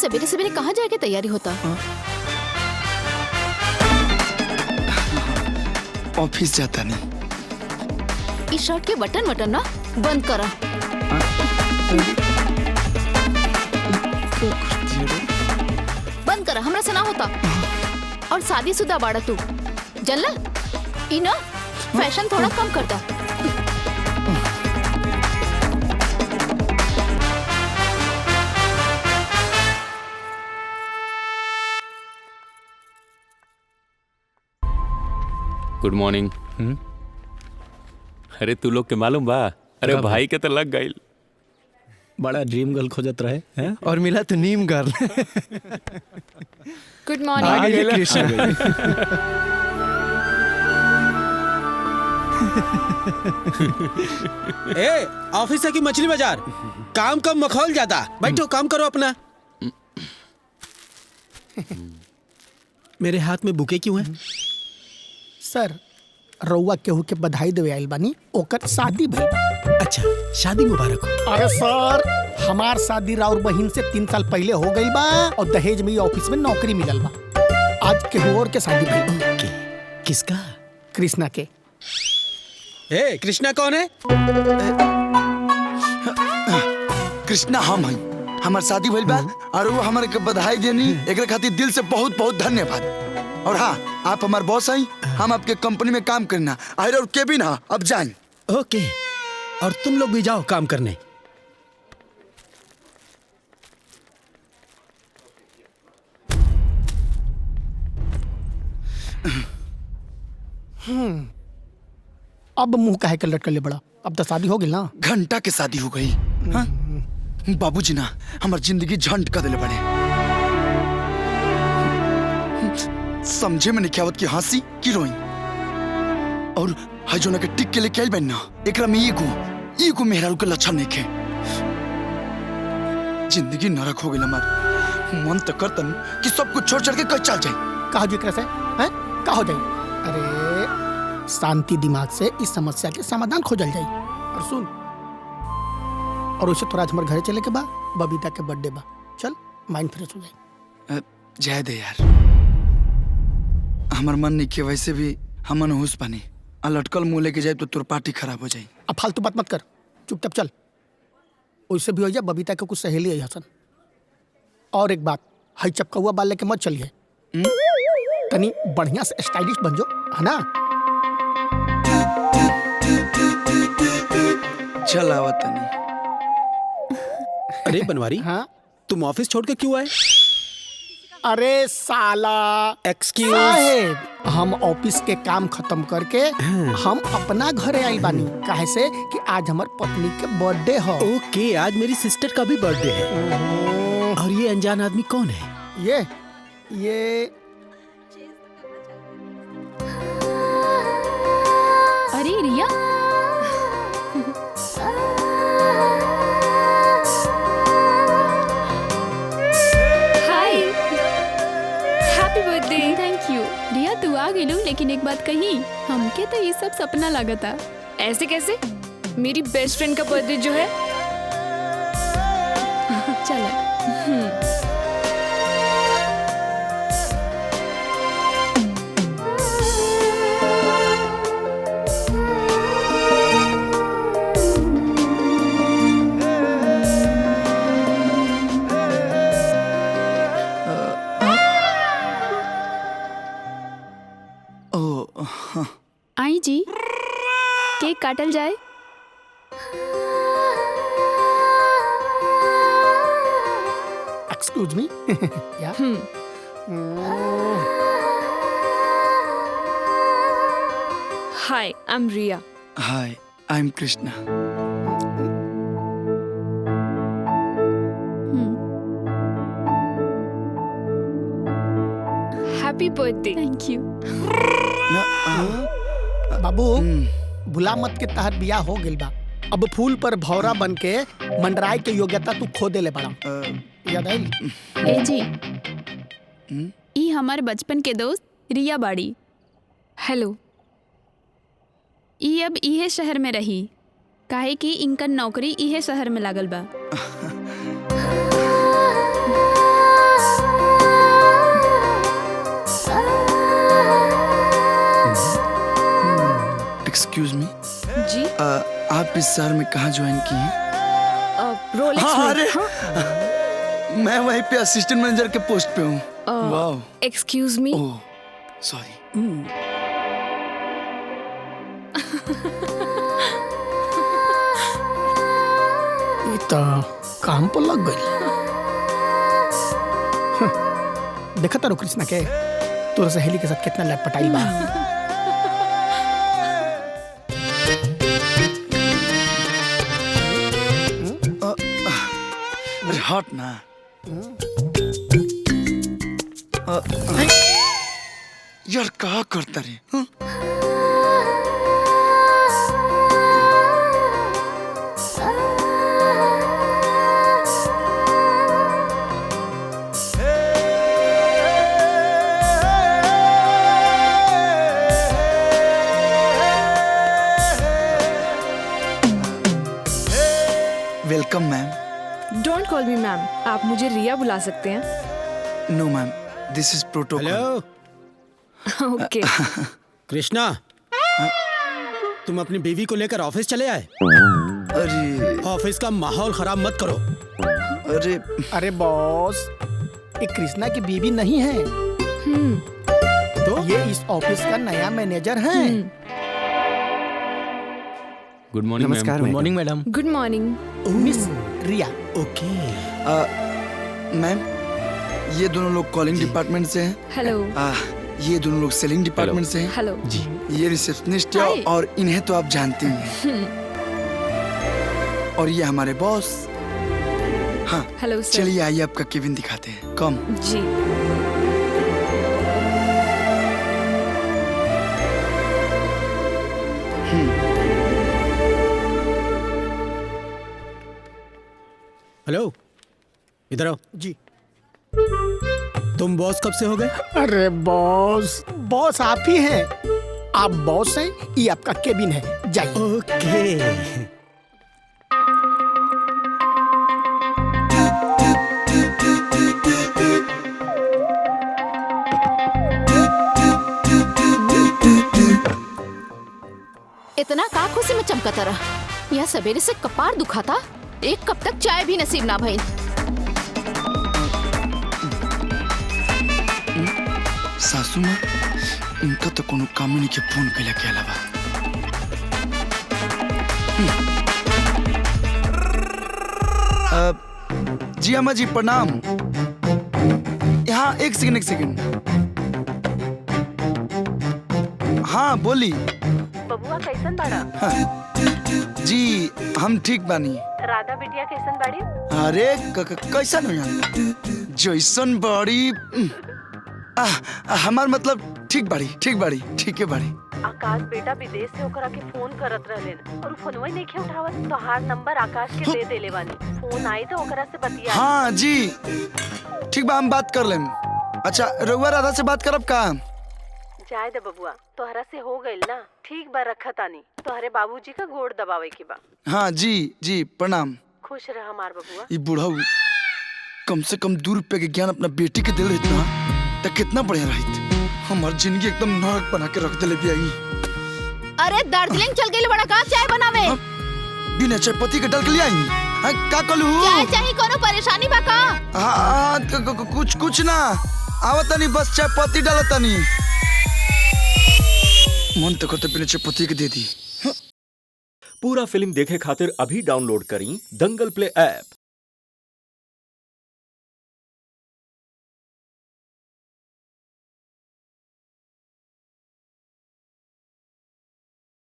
सवेरे सवेरे कहाँ जाके तैयारी होता? ऑफिस जाता नहीं। इस शर्ट के बटन ना बंद करा। बंद करा, हमरा से ना होता। और शादीशुदा बाड़ा तू, जानला? इना फैशन थोड़ा कम करता। Good morning. अरे तू लोग के मालूम बा, अरे भाई के तो लग गई। बड़ा ड्रीम गर्ल खोजत रहे हैं और मिला तो नीम गर्ल। Good morning. ए ऑफिस है कि मछली बाजार? काम कम मखौल ज्यादा। बैठो काम करो अपना। मेरे हाथ में बुके क्यों है? सर रउआ केहू के बधाई देवे आइल बानी, ओकर शादी भइल। अच्छा, शादी मुबारक हो। अरे सर हमार शादी राउर बहिन से 3 साल पहले हो गई बा और दहेज में ऑफिस में नौकरी मिलल बा। आज केहू और के शादी भइल बा। किसका? कृष्णा के। ए कृष्णा कौन है? कृष्णा हम हैं। हमार शादी भइल बा और वो हमारे के बधाई देनी, एकरे खातिर दिल से बहुत बहुत धन्यवाद। और हाँ, आप हमारे बॉस हैं, हम आपके कंपनी में काम करना। आहिर और केबिन हाँ, अब जाएं। ओके, और तुम लोग भी जाओ काम करने। अब मुंह काहे के लटकल ले बड़ा? अब तो शादी हो गई ना। घंटा के शादी हो गई। हाँ? बाबूजी ना हमार जिंदगी झंड कर दिले बड़े। समझे में नहीं आवत कि हंसी की रोई। और हजोना के टिक के लेके आइल बन ना, एकरा में ईगो मेहरारू के लक्षण नहीं खे। जिंदगी नरक हो गई हमार। मन तो करतन कि सब कुछ छोड़ के कहीं चल जाए। कहा जो एकरा से हैं? का हो जाई? अरे शांति दिमाग से इस समस्या के समाधान खोजल जाई। और सुन, और उसे थोड़ा हमारे घर चले के बा, बबीता के बर्थडे बा। चल माइंड फ्रेश हो जाए। जाए दे यार, हमार मन नहीं के। वैसे भी हम होश पानी लटकल मुँह लेके जाए तो तोर पार्टी खराब हो जाए। अब फालतू बात मत कर, चुपचाप चल। वैसे भी हो जाए, बबीता के कुछ सहेली है हसन। और एक बात, हई चपकौआ बाल लेके मत चलिए। तनी बढ़िया से स्टाइलिश बन जो, है ना? चल आवा तनी। अरे बनवारी, हाँ? तुम ऑफिस छोड़ के क्यों आए? अरे साला एक्सक्यूज साहेब, हम ऑफिस के काम खत्म करके हम अपना घरे आइल बानी। काहे से कि आज हमार पत्नी के बर्थडे है। ओके, आज मेरी सिस्टर का भी बर्थडे है। और ये अनजान आदमी कौन है? ये अरे Riya, hi, happy birthday. Thank you. Riya तू आ गेलू, लेकिन एक बात कही, हमके तो ये सब सपना लागता। ऐसे कैसे? मेरी बेस्ट फ्रेंड का बर्थडे जो है। चलो। आई जी, केक काटल जाए। Excuse me. या hi, I am Riya. Hi, I am Krishna. Happy birthday. Thank you. बाबू, भुला मत के तहत बियाह हो गइल बा। अब फूल पर भौरा बन के मंडराय के योग्यता तू खो देले बड़ा। याद आइल? ए जी, ई हमार बचपन के दोस्त रिया बाड़ी। हेलो। ई अब इहे शहर में रही, काहे कि इनकर नौकरी इहे शहर में लागल बा। आप इस शहर में कहाँ ज्वाइन की हैं? रोलेक्स हाँ, में। अरे मैं वहीं पे असिस्टेंट मैनेजर के पोस्ट पे हूँ। वाह, एक्सक्यूज मी। Oh sorry. ये तो काम पर लग गई। देखा तारो कृष्णा के तोरा सहेली के साथ कितना लटपटाई बा। अरे हट ना। यार क्या करता रे? हाँ? Welcome ma'am. Don't call me ma'am, आप मुझे रिया बुला सकते हैं। No ma'am, this is protocol. Hello okay. Krishna, तुम अपनी बीवी को लेकर ऑफिस चले आए। अरे ऑफिस का माहौल खराब मत करो। अरे अरे बॉस, ये कृष्णा की बीवी नहीं है, तो ये इस ऑफिस का नया मैनेजर है। गुड मॉर्निंग नमस्कार ma'am. Madam. Morning madam. Good morning. Miss Riya. Okay. Ma'am, ये दोनों लोग कॉलिंग डिपार्टमेंट से हैं। हेलो। ये दोनों लोग सेलिंग डिपार्टमेंट से हैं। हेलो। ये रिसेप्शनिस्ट है Hi. और इन्हें तो आप जानते ही हैं। और ये हमारे बॉस। हाँ, हेलो सर। चलिए आइए आपका केबिन दिखाते हैं। कम। जी। हेलो, इधर आओ। जी। तुम बॉस कब से हो गए? अरे बॉस, बॉस आप ही हैं। आप बॉस हैं, ये आपका केबिन है, जाइए। ओके। इतना का खुशी में चमकता रहा। यह सवेरे से कपार दुखाता, एक कप तक चाय भी नसीब ना भइल। सासू माँ, इनका तो कोनो काम नहीं के फोन कैला के अलावा। जी अम्मा जी प्रणाम। यहाँ एक सेकंड। हाँ बोली। बबुआ कैसन बाड़ा? जी हम ठीक बानी। राधा बिटिया कैसन बाड़ी? अरे कैसन हो यहाँ? जैसन बड़ी हमार मतलब ठीक बाड़ी। ठीक है बाड़ी। आकाश बेटा विदेश से ओकरा के फोन करत रहलेन और फोनवा नहीं खे उठावत, तो हार नंबर आकाश के दे देले बानी। फोन आई तो ओकरा से बतिया। हाँ जी ठीक बा, हम बात कर लेम। अच्छा रउआ राधा से बात करब का? जाए दे बबुआ, तोहरा से हो गइल ना। ठीक बा, रखा तानी। तोहरे बाबूजी का गोड़ दबावे के बा। हाँ जी प्रणाम। खुश रह हमार बबुआ। ये बुढ़ाऊ कम से कम 2 रुपए के ज्ञान अपना बेटी के दिल रहत ना, तो कितना बढ़िया रहत। हमार जिंदगी एकदम नरक बना के रख देले बियाई। अरे दार्जिलिंग चल गई बड़ा का चाय बनावे। बिना चायपत्ती के डाल के ले आई। का कलू? चाय चाहिए, कोनो परेशानी बा का? हाँ कुछ ना, आवतानी बस चायपत्ती डालतानी। मन तो करते बिना चायपत्ती के दे दी। पूरा फिल्म देखे खातिर अभी डाउनलोड करी दंगल प्ले ऐप।